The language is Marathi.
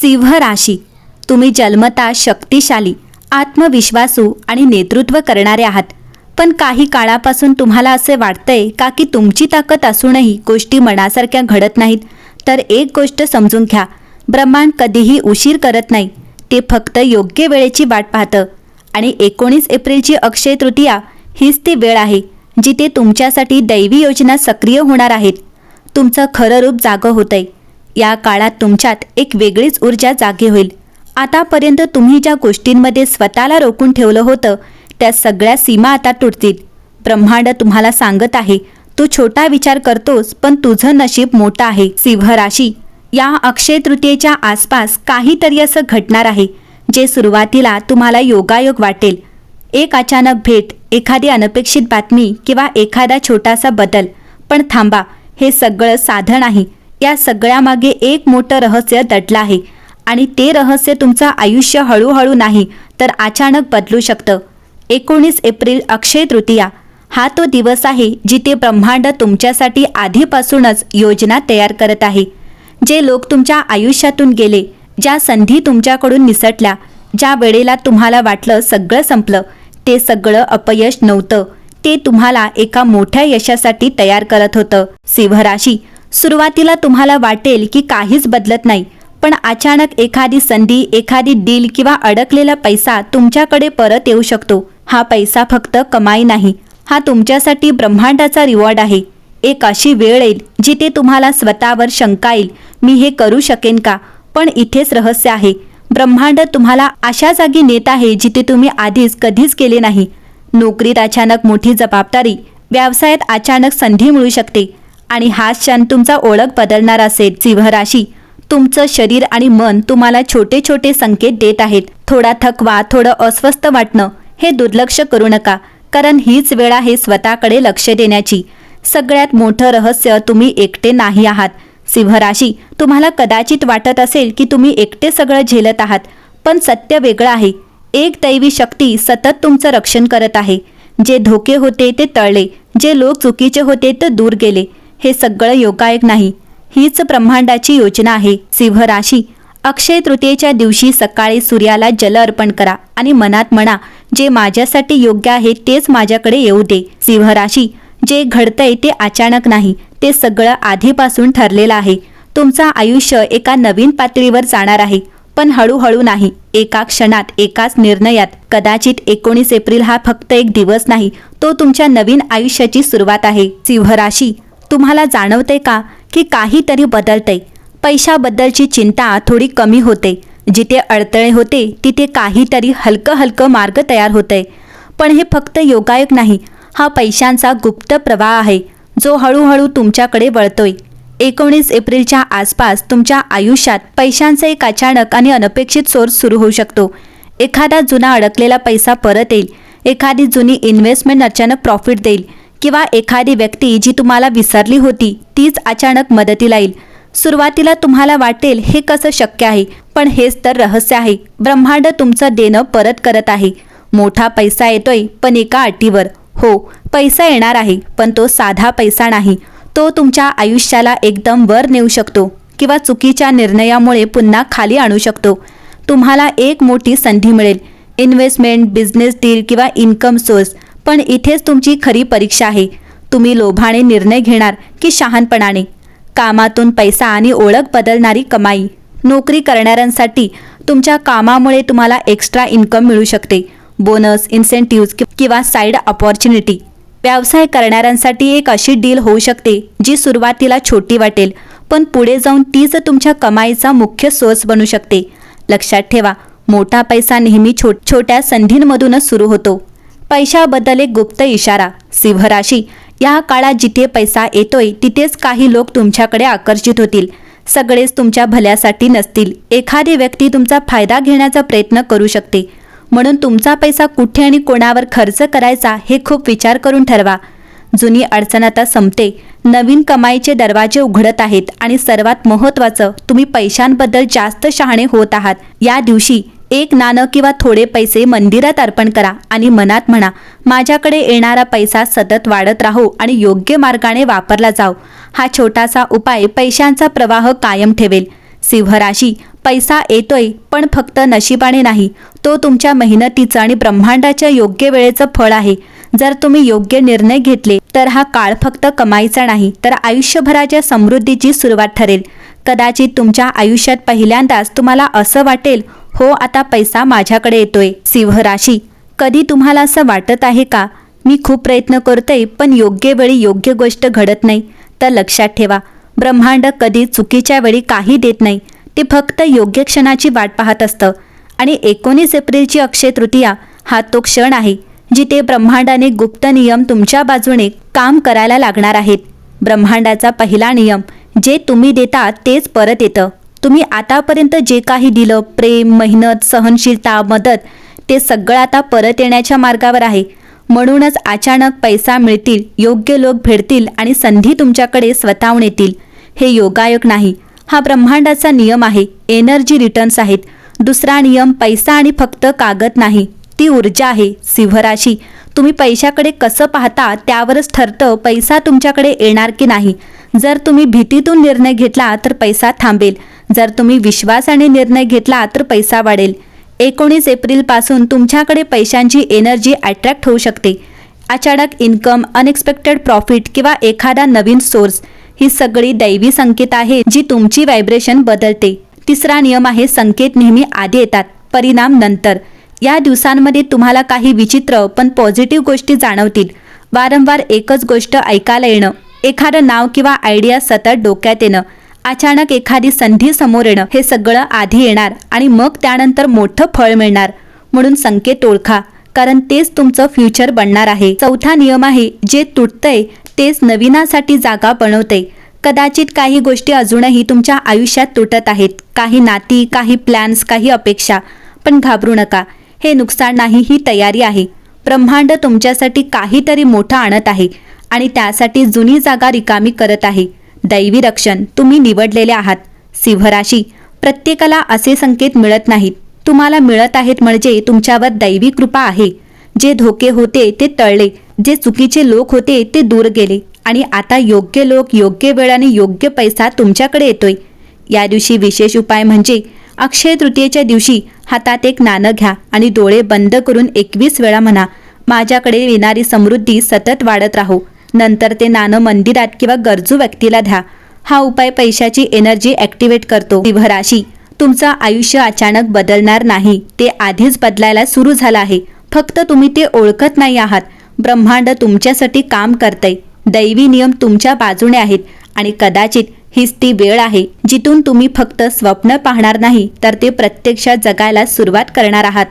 सिंह राशी, तुम्ही जन्मता शक्तिशाली, आत्मविश्वासू आणि नेतृत्व करणारे आहात. पण काही काळापासून तुम्हाला असे वाटतंय का की तुमची ताकद असूनही गोष्टी मनासारख्या घडत नाहीत? तर एक गोष्ट समजून घ्या, ब्रह्मांड कधीही उशीर करत नाही. ते फक्त योग्य वेळेची वाट पाहतं. आणि 19 एप्रिलची अक्षय तृतीया हीच ती वेळ आहे जिथे तुमच्यासाठी दैवी योजना सक्रिय होणार आहेत. तुमचं खरं रूप जागं होतंय. या काळात तुमच्यात एक वेगळीच ऊर्जा जागी होईल. आतापर्यंत तुम्ही ज्या गोष्टींमध्ये स्वतःला रोखून ठेवलं होतं त्या सगळ्या सीमा आता तुटतील. ब्रह्मांड तुम्हाला सांगत आहे, तू छोटा विचार करतोस पण तुझं नशीब मोठं आहे. सिंह राशी, या अक्षय तृतीयेच्या आसपास काहीतरी असं घडणार आहे जे सुरुवातीला तुम्हाला योगायोग वाटेल. एक अचानक भेट, एखादी अनपेक्षित बातमी किंवा एखादा छोटासा बदल. पण थांबा, हे सगळं साधं नाही. या सगळ्यामागे एक मोठं रहस्य दडलं आहे आणि ते रहस्य तुमचं आयुष्य हळूहळू नाही तर अचानक बदलू शकतं. 19 एप्रिल अक्षय तृतीया हा तो दिवस आहे जिथे ब्रह्मांड तुमच्यासाठी आधीपासूनच योजना तयार करत आहे. जे लोक तुमच्या आयुष्यातून गेले, ज्या संधी तुमच्याकडून निसटल्या, ज्या वेळेला तुम्हाला वाटलं सगळं संपलं, ते सगळं अपयश नव्हतं. ते तुम्हाला एका मोठ्या यशासाठी तयार करत होतं. सिंह राशी, सुरुवातीला तुम्हाला वाटेल की काहीच बदलत नाही. पण अचानक एखादी संधी, एखादी डील किंवा अडकलेला पैसा तुमच्याकडे परत येऊ शकतो. हा पैसा फक्त कमाई नाही, हा तुमच्यासाठी ब्रह्मांडाचा रिवॉर्ड आहे. एक अशी वेळ येईल जिथे तुम्हाला स्वतःवर शंका येईल, मी हे करू शकेन का? पण इथेच रहस्य आहे. ब्रह्मांड तुम्हाला अशा जागी नेत आहे जिथे तुम्ही आधीच कधीच गेले नाही. नोकरीत अचानक मोठी जबाबदारी, व्यवसायात अचानक संधी मिळू शकते आणि हा क्षण तुमचा ओळख बदलणार असेल. सिंह राशी, तुमचं शरीर आणि मन तुम्हाला छोटे छोटे संकेत देत आहेत. थोडा थकवा, थोडं अस्वस्थ वाटणं, हे दुर्लक्ष करू नका, कारण हीच वेळ आहे स्वतःकडे लक्ष देण्याची. सगळ्यात मोठं रहस्य, तुम्ही एकटे नाही आहात. सिंह राशी, तुम्हाला कदाचित वाटत असेल की तुम्ही एकटे सगळं झेलत आहात, पण सत्य वेगळं आहे. एक दैवी शक्ती सतत तुमचं रक्षण करत आहे. जे धोके होते ते टळले, जे लोक चुकीचे होते ते दूर गेले. हे सगळं योगायोग नाही, हीच ब्रह्मांडाची योजना आहे. सिंह राशी, अक्षय तृतीयेच्या दिवशी सकाळी सूर्याला जल अर्पण करा आणि मनात म्हणा, जे माझ्यासाठी योग्य आहे तेच माझ्याकडे येऊ दे. सिंह राशी, जे घडतंय ते अचानक नाही, ते सगळं आधीपासून ठरलेलं आहे. तुमचं आयुष्य एका नवीन पातळीवर जाणार आहे, पण हळूहळू नाही, एका क्षणात, एकाच निर्णयात. कदाचित 19 एप्रिल हा फक्त एक दिवस नाही, तो तुमच्या नवीन आयुष्याची सुरुवात आहे. सिंह राशी, तुम्हाला जाणवतंय का की काहीतरी बदलतंय? पैशाबद्दलची चिंता थोडी कमी होते. जिथे अडथळे होते तिथे काहीतरी हलकं हलकं मार्ग तयार होतंय. पण हे फक्त योगायोग नाही, हा पैशांचा गुप्त प्रवाह आहे जो हळूहळू तुमच्याकडे वळतोय. 19 एप्रिलच्या आसपास तुमच्या आयुष्यात पैशांचा एक अचानक आणि अनपेक्षित सोर्स सुरू होऊ शकतो. एखादा जुना अडकलेला पैसा परत येईल, एखादी जुनी इन्व्हेस्टमेंट अचानक प्रॉफिट देईल, किंवा एखादी व्यक्ती जी तुम्हाला विसरली होती तीच अचानक मदतीला येईल. सुरुवातीला तुम्हाला वाटेल हे कसं शक्य आहे, पण हेच तर रहस्य आहे. ब्रह्मांड तुमचं देणं परत करत आहे. मोठा पैसा येतोय, पण एका अटीवर. हो, पैसा येणार आहे, पण तो साधा पैसा नाही. तो तुमच्या आयुष्याला एकदम वर नेऊ शकतो किंवा चुकीच्या निर्णयामुळे पुन्हा खाली आणू शकतो. तुम्हाला एक मोठी संधी मिळेल, इन्व्हेस्टमेंट, बिझनेस डील किंवा इन्कम सोर्स. पण इथेच तुमची खरी परीक्षा आहे. तुम्ही लोभाने निर्णय घेणार की शहाणपणाने? कामातून पैसा आणि ओळख बदलणारी कमाई. नोकरी करणाऱ्यांसाठी तुमच्या कामामुळे तुम्हाला एक्स्ट्रा इन्कम मिळू शकते, बोनस, इन्सेंटिव्ज किंवा साईड अपॉर्च्युनिटी. व्यवसाय करणाऱ्यांसाठी एक अशी डील होऊ शकते जी सुरुवातीला छोटी वाटेल, पण पुढे जाऊन तीच तुमच्या कमाईचा मुख्य सोर्स बनू शकते. लक्षात ठेवा, मोठा पैसा नेहमी छोट्या संधींमधूनच सुरू होतो. पैशाबद्दल एक गुप्त इशारा. सिंह राशी, या काळात जिथे पैसा येतोय तिथेच काही लोक तुमच्याकडे आकर्षित होतील. सगळेच तुमच्या भल्यासाठी नसतील. एखादी व्यक्ती तुमचा फायदा घेण्याचा प्रयत्न करू शकते. म्हणून तुमचा पैसा कुठे आणि कोणावर खर्च करायचा हे खूप विचार करून ठरवा. जुनी अडचण आता संपते, नवीन कमाईचे दरवाजे उघडत आहेत आणि सर्वात महत्त्वाचं, तुम्ही पैशांबद्दल जास्त शहाणे होत आहात. या दिवशी एक नाणं किंवा थोडे पैसे मंदिरात अर्पण करा आणि मनात म्हणा, माझ्याकडे येणारा पैसा सतत वाढत राहो आणि योग्य मार्गाने वापरला जाओ. हा छोटासा उपाय पैशांचा प्रवाह कायम ठेवेल. सिंह राशी, पैसा येतोय पण फक्त नशिबाने नाही, तो तुमच्या मेहनतीचं आणि ब्रह्मांडाच्या योग्य वेळेचं फळ आहे. जर तुम्ही योग्य निर्णय घेतले तर हा काळ फक्त कमाईचा नाही तर आयुष्यभराच्या समृद्धीची सुरुवात ठरेल. कदाचित तुमच्या आयुष्यात पहिल्यांदाच तुम्हाला असं वाटेल, हो आता पैसा माझ्याकडे येतोय. सिंह राशी, कधी तुम्हाला असं वाटत आहे का, मी खूप प्रयत्न करतोय पण योग्य वेळी योग्य गोष्ट घडत नाही? तर लक्षात ठेवा, ब्रह्मांड कधी चुकीच्या वेळी काही देत नाही. ते फक्त योग्य क्षणाची वाट पाहत असतं. आणि 19 एप्रिलची अक्षय तृतीया हा तो क्षण आहे जिथे ब्रह्मांडाने गुप्त नियम तुमच्या बाजूने काम करायला लागणार आहेत. ब्रह्मांडाचा पहिला नियम, जे तुम्ही देता तेच परत येतं. तुम्ही आतापर्यंत जे काही दिलं, प्रेम, मेहनत, सहनशीलता, मदत, ते सगळं आता परत येण्याच्या मार्गावर आहे. म्हणूनच अचानक पैसा मिळतील, योग्य लोक भेटतील आणि संधी तुमच्याकडे स्वतःहून येतील. हे योगायोग नाही, हा ब्रह्मांडाचा नियम आहे. एनर्जी रिटर्न्स आहेत. दुसरा नियम, पैसा आणि फक्त कागद नाही, ती ऊर्जा आहे. सिंह राशी, तुम्ही पैशाकडे कसं पाहता त्यावरच ठरतं पैसा तुमच्याकडे येणार की नाही. जर तुम्ही भीतीतून निर्णय घेतला तर पैसा थांबेल. जर तुम्ही विश्वासाने निर्णय घेतला तर पैसा वाढेल. 19 एप्रिलपासून तुमच्याकडे पैशांची एनर्जी अट्रॅक्ट होऊ शकते. अचानक इन्कम, अनएक्सपेक्टेड प्रॉफिट किंवा एखादा नवीन सोर्स, ही सगळी दैवी संकेत आहेत जी तुमची व्हायब्रेशन बदलते. तिसरा नियम आहे, संकेत नेहमी आधी येतात, परिणाम नंतर. या दिवसांमध्ये तुम्हाला काही विचित्र पण पॉझिटिव्ह गोष्टी जाणवतील. वारंवार एकच गोष्ट ऐकायला येणं, एखादं नाव किंवा आयडिया सतत डोक्यात येणं, अचानक एखादी संधी समोर येणं, हे सगळं आधी येणार आणि मग त्यानंतर मोठं फळ मिळणार. म्हणून संकेत ओळखा, कारण तेच तुमचं फ्युचर बनणार आहे. चौथा नियम आहे, जे तुटतंय तेच नवीनासाठी जागा बनवते. कदाचित काही गोष्टी अजूनही तुमच्या आयुष्यात तुटत आहेत, काही नाती, काही प्लॅन्स, काही अपेक्षा. पण घाबरू नका, हे नुकसान नाही, ही तयारी आहे. ब्रह्मांड तुमच्यासाठी काहीतरी मोठं आणत आहे आणि त्यासाठी जुनी जागा रिकामी करत आहे. दैवी रक्षण तुम्ही निवडलेले आहात. सिंह राशी, प्रत्येकाला असे संकेत मिळत नाहीत. तुम्हाला मिळत आहेत म्हणजे तुमच्यावर दैवी कृपा आहे. जे धोके होते ते टळले, जे चुकीचे लोक होते ते दूर गेले आणि आता योग्य लोक, योग्य वेळ आणि योग्य पैसा तुमच्याकडे येतोय. या दिवशी विशेष उपाय म्हणजे अक्षय तृतीयेच्या दिवशी हातात एक नाणं घ्या आणि डोळे बंद करून 21 वेळा म्हणा, माझ्याकडे येणारी समृद्धी सतत वाढत राहो. नंतर ते नाणं मंदिरात किंवा गरजू व्यक्तीला द्या. हा उपाय पैशाची एनर्जी ॲक्टिवेट करतो. सिंह राशी, तुमचं आयुष्य अचानक बदलणार नाही, ते आधीच बदलायला सुरू झालं आहे. फक्त तुम्ही ते ओळखत नाही आहात. ब्रह्मांड तुमच्यासाठी काम करतंय. दैवी नियम तुमच्या बाजूने आहेत आणि कदाचित हीच ती वेळ आहे जिथून तुम्ही फक्त स्वप्न पाहणार नाही तर ते प्रत्यक्षात जगायला सुरुवात करणार आहात.